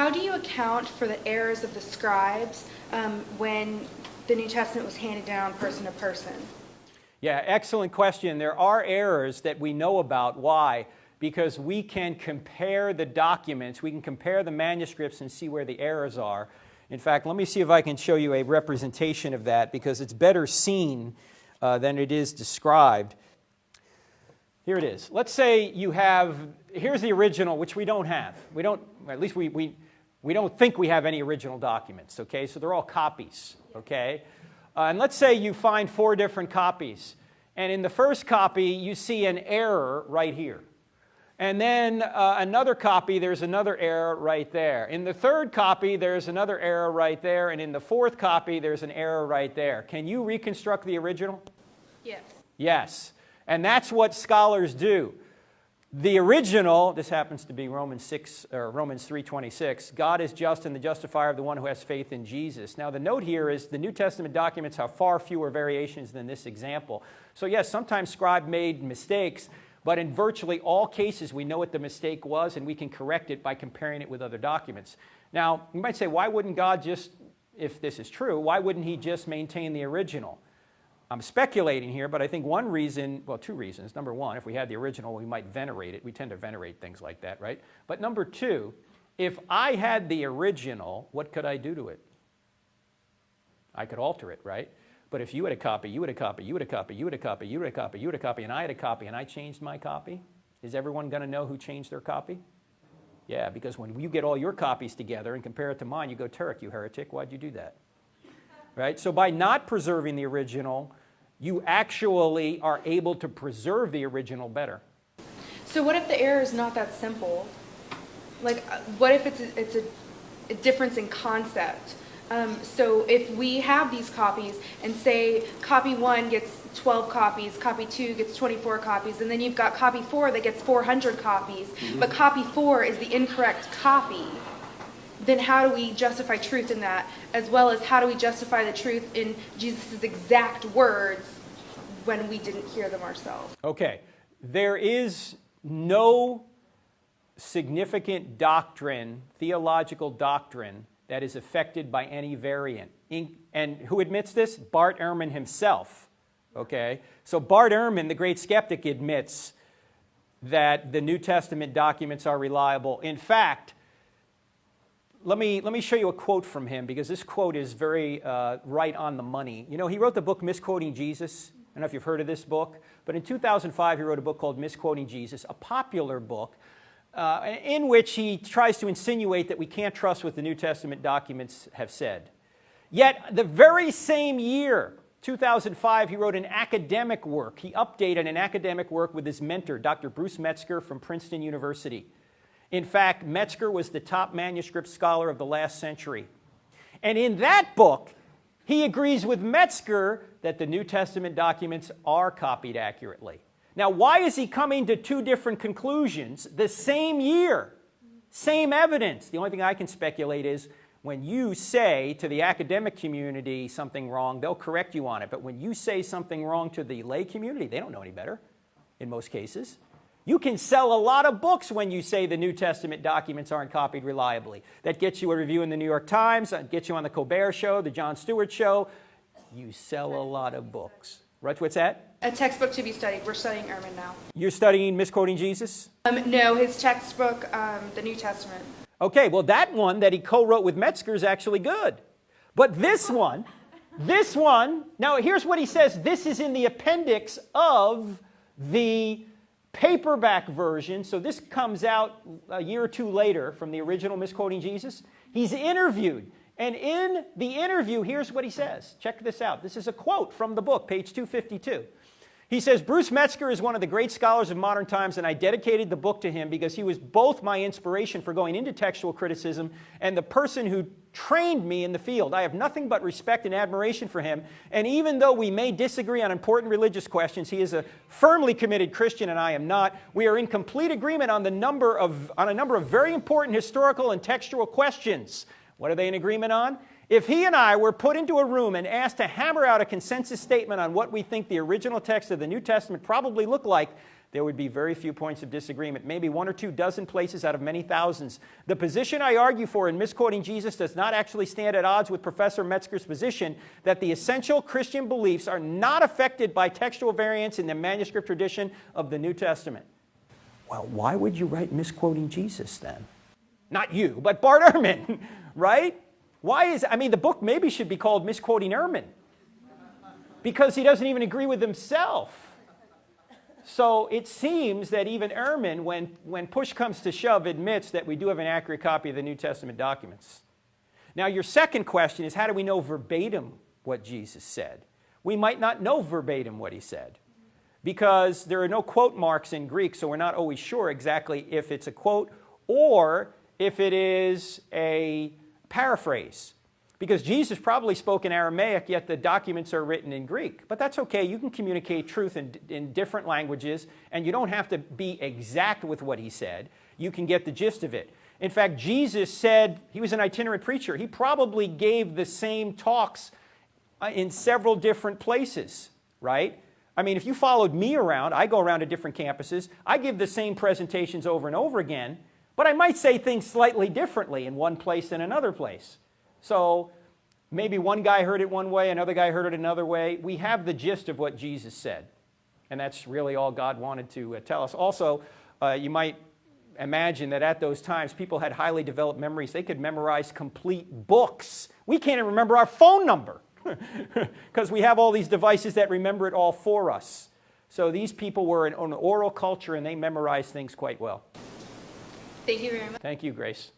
How do you account for the errors of the scribes when the New Testament was handed down person to person? Yeah, excellent question. There are errors that we know about. Why? Because we can compare the documents, we can compare the manuscripts and see where the errors are. In fact, let me see if I can show you a representation of that, because it's better seen than it is described. Here it is. Let's say you have, here's the original, which we don't have. We don't, at least we don't think we have any original documents, okay? So they're all copies, okay? And let's say you find 4 different copies. And in the first copy, you see an error right here. And then another copy, there's another error right there. In the third copy, there's another error right there. And in the fourth copy, there's an error right there. Can you reconstruct the original? Yes. Yes. And that's what scholars do. The original, this happens to be Romans 3:26, God is just and the justifier of the one who has faith in Jesus. Now the note here is the New Testament documents have far fewer variations than this example. So yes, sometimes scribe made mistakes, but in virtually all cases we know what the mistake was and we can correct it by comparing it with other documents. Now you might say, why wouldn't God just, if this is true, why wouldn't he just maintain the original? I'm speculating here, but I think one reason, well, 2 reasons. Number one, if we had the original, we might venerate it. We tend to venerate things like that, right? But number 2, if I had the original, what could I do to it? I could alter it, right? But if you had a copy, you had a copy, you had a copy, you had a copy, you had a copy, you had a copy, and I had a copy, and I changed my copy, is everyone going to know who changed their copy? Yeah, because when you get all your copies together and compare it to mine, you go, Turek, you heretic, why'd you do that? Right? So by not preserving the original, you actually are able to preserve the original better. So what if the error is not that simple? Like, what if it's a difference in concept? So if we have these copies and say copy 1 gets 12 copies, copy 2 gets 24 copies, and then you've got copy 4 that gets 400 copies, but copy 4 is the incorrect copy, then how do we justify truth in that? As well as how do we justify the truth in Jesus' exact words when we didn't hear them ourselves? Okay, there is no significant doctrine, theological doctrine, that is affected by any variant. And who admits this? Bart Erhman himself. Okay, so Bart Erhman, the great skeptic, admits that the New Testament documents are reliable. In fact, let me show you a quote from him, because this quote is very right on the money. You know, he wrote the book Misquoting Jesus. I don't know if you've heard of this book, but in 2005 he wrote a book called Misquoting Jesus, a popular book in which he tries to insinuate that we can't trust what the New Testament documents have said. Yet the very same year, 2005, he wrote an academic work. He updated an academic work with his mentor, Dr. Bruce Metzger from Princeton University. In fact, Metzger was the top manuscript scholar of the last century. And in that book, he agrees with Metzger that the New Testament documents are copied accurately. Now, why is he coming to 2 different conclusions the same year? Same evidence. The only thing I can speculate is when you say to the academic community something wrong, they'll correct you on it. But when you say something wrong to the lay community, they don't know any better in most cases. You can sell a lot of books when you say the New Testament documents aren't copied reliably. That gets you a review in the New York Times, that gets you on the Colbert Show, the Jon Stewart Show. You sell a lot of books. Right, what's that? A textbook to be studied. We're studying Erhman now. You're studying Misquoting Jesus? No, his textbook, the New Testament. Okay, well that one that he co-wrote with Metzger is actually good. But this one, now here's what he says. This is in the appendix of the paperback version, so this comes out a year or 2 later from the original Misquoting Jesus. He's interviewed, and in the interview, here's what he says. Check this out. This is a quote from the book, page 252. He says, Bruce Metzger is one of the great scholars of modern times, and I dedicated the book to him because he was both my inspiration for going into textual criticism and the person who trained me in the field. I have nothing but respect and admiration for him, and even though we may disagree on important religious questions, he is a firmly committed Christian and I am not. We are in complete agreement on a number of very important historical and textual questions. What are they in agreement on? If he and I were put into a room and asked to hammer out a consensus statement on what we think the original text of the New Testament probably looked like, there would be very few points of disagreement, maybe 1 or 2 dozen places out of many thousands. The position I argue for in misquoting Jesus does not actually stand at odds with Professor Metzger's position that the essential Christian beliefs are not affected by textual variants in the manuscript tradition of the New Testament. Well, why would you write misquoting Jesus then? Not you, but Bart Erhman, right? The book maybe should be called Misquoting Erhman, because he doesn't even agree with himself. So it seems that even Erhman, when push comes to shove, admits that we do have an accurate copy of the New Testament documents. Now, your second question is, how do we know verbatim what Jesus said? We might not know verbatim what he said, because there are no quote marks in Greek, so we're not always sure exactly if it's a quote or if it is a paraphrase. Because Jesus probably spoke in Aramaic, yet the documents are written in Greek. But that's okay. You can communicate truth in different languages, and you don't have to be exact with what he said. You can get the gist of it. In fact, Jesus said, he was an itinerant preacher. He probably gave the same talks in several different places, right? I mean, if you followed me around, I go around to different campuses. I give the same presentations over and over again, but I might say things slightly differently in one place than another place. So maybe one guy heard it one way, another guy heard it another way. We have the gist of what Jesus said, and that's really all God wanted to tell us. Also, you might imagine that at those times, people had highly developed memories. They could memorize complete books. We can't even remember our phone number because we have all these devices that remember it all for us. So these people were an oral culture, and they memorized things quite well. Thank you very much. Thank you, Grace.